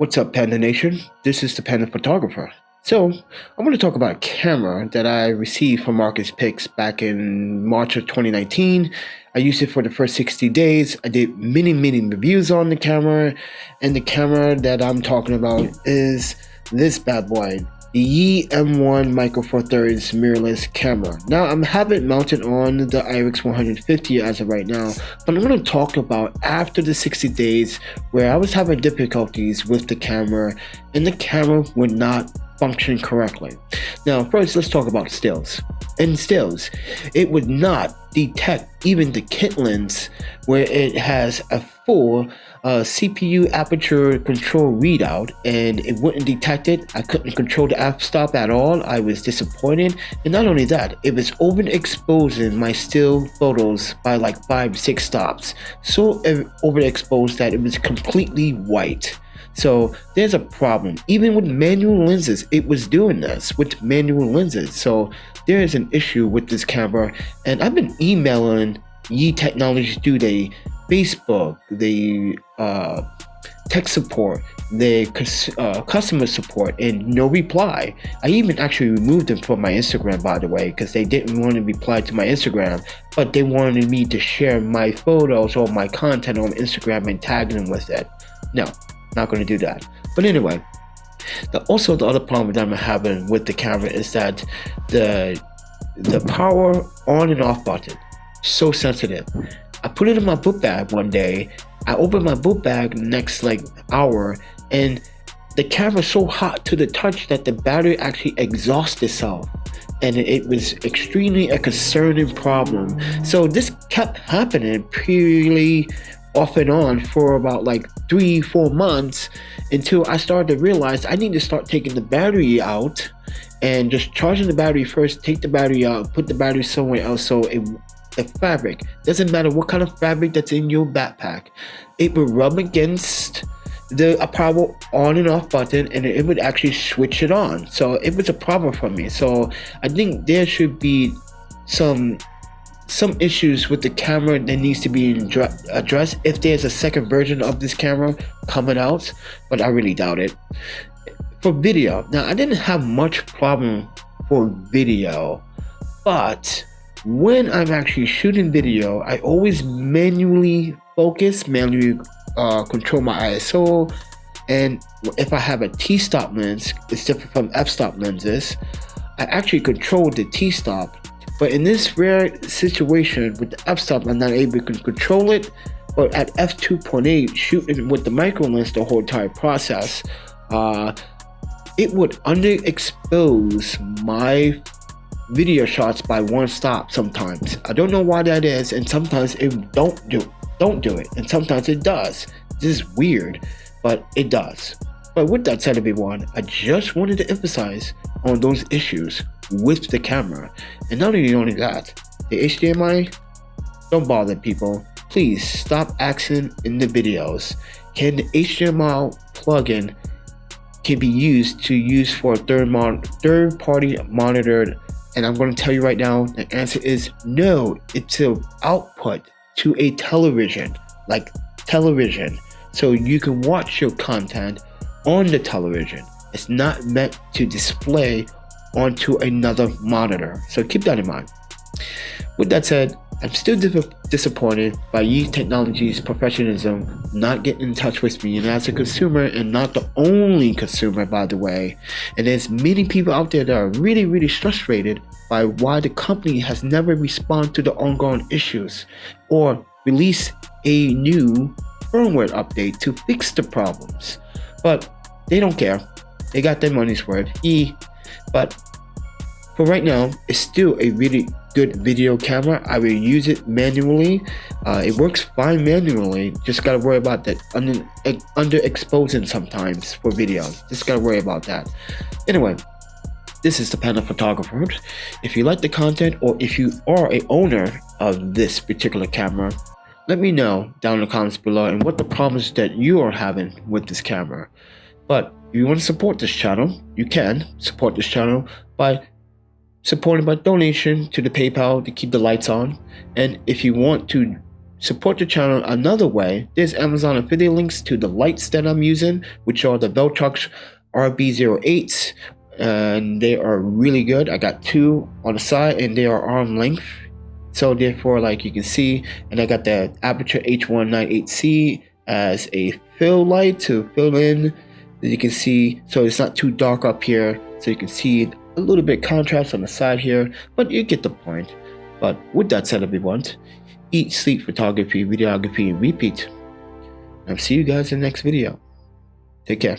What's up, Panda Nation? This is the Panda Photographer. So, I'm going to talk about a camera that I received from Marcus Picks back in March of 2019. I used it for the first 60 days. I did many reviews on the camera, and the camera that I'm talking about is this bad boy, the Yi M1 Micro Four Thirds mirrorless camera. Now, I have it mounted on the IRIX 150 as of right now, but I'm going to talk about after the 60 days where I was having difficulties with the camera and the camera would not function correctly. Now, first, let's talk about stills. In stills, it would not detect even the kit lens where it has a full CPU aperture control readout, and it wouldn't detect it. I couldn't control the f-stop at all. I was disappointed, and not only that, it was overexposing my still photos by like 5-6 stops. So overexposed that it was completely white. So there's a problem. Even with manual lenses, it was doing this with manual lenses. So there is an issue with this camera, and I've been emailing Yi Technologies Today, Facebook, the tech support, the customer support, and no reply. I even actually removed them from my Instagram, by the way, because they didn't want to reply to my Instagram, but they wanted me to share my photos or my content on Instagram and tag them with it. No, not going to do that. But anyway, also the other problem that I'm having with the camera is that the power on and off button, so sensitive. I put it in my book bag one day. I opened my book bag next hour, and the camera's so hot to the touch that the battery actually exhausts itself, and it was extremely a concerning problem. So this kept happening purely off and on for about 3-4 months until I started to realize I need to start taking the battery out and just charging the battery first, take the battery out, put the battery somewhere else. So the fabric, doesn't matter what kind of fabric that's in your backpack, it would rub against the power on and off button, and it would actually switch it on. So it was a problem for me. So I think there should be some issues with the camera that needs to be addressed if there's a second version of this camera coming out, but I really doubt it. For video, now I didn't have much problem for video, but when I'm actually shooting video, I always manually focus, control my ISO, and if I have a T-stop lens, it's different from f-stop lenses. I actually control the T-stop, but in this rare situation with the f-stop, I'm not able to control it. But at f2.8, shooting with the micro lens the whole entire process, it would underexpose my video shots by one stop sometimes. I don't know why that is, and sometimes it don't do it, and sometimes it does. This is weird, but it does. But with that said, everyone, I just wanted to emphasize on those issues with the camera. And not only that, the HDMI, don't bother people. Please stop asking in the videos, can the HDMI plugin can be used for a third party monitored? And I'm going to tell you right now, the answer is no. It's an output to a television, so you can watch your content on the television. It's not meant to display onto another monitor, so keep that in mind. With that said, I'm still disappointed by Yi Technologies' professionalism not getting in touch with me, and as a consumer, and not the only consumer, by the way. And there's many people out there that are really frustrated by why the company has never responded to the ongoing issues or released a new firmware update to fix the problems. But they don't care. They got their money's worth. But for right now, it's still a really good video camera. I will use it manually. It works fine manually. Just gotta worry about that underexposing sometimes for video. Just gotta worry about that. Anyway, this is the Panda Photographer. If you like the content, or if you are a owner of this particular camera, let me know down in the comments below and what the problems that you are having with this camera. But if you want to support this channel, you can support this channel by supporting by donation to the PayPal to keep the lights on. And if you want to support the channel another way, there's Amazon affiliate links to the lights that I'm using, which are the Veltrox RB08s, and they are really good. I got two on the side and they are arm length, so therefore, like you can see, and I got the Aperture H198C as a fill light to fill in, as you can see, so it's not too dark up here, so you can see a little bit contrast on the side here, but you get the point. But with that said, everyone, eat, sleep, photography, videography, and repeat. I'll see you guys in the next video. Take care.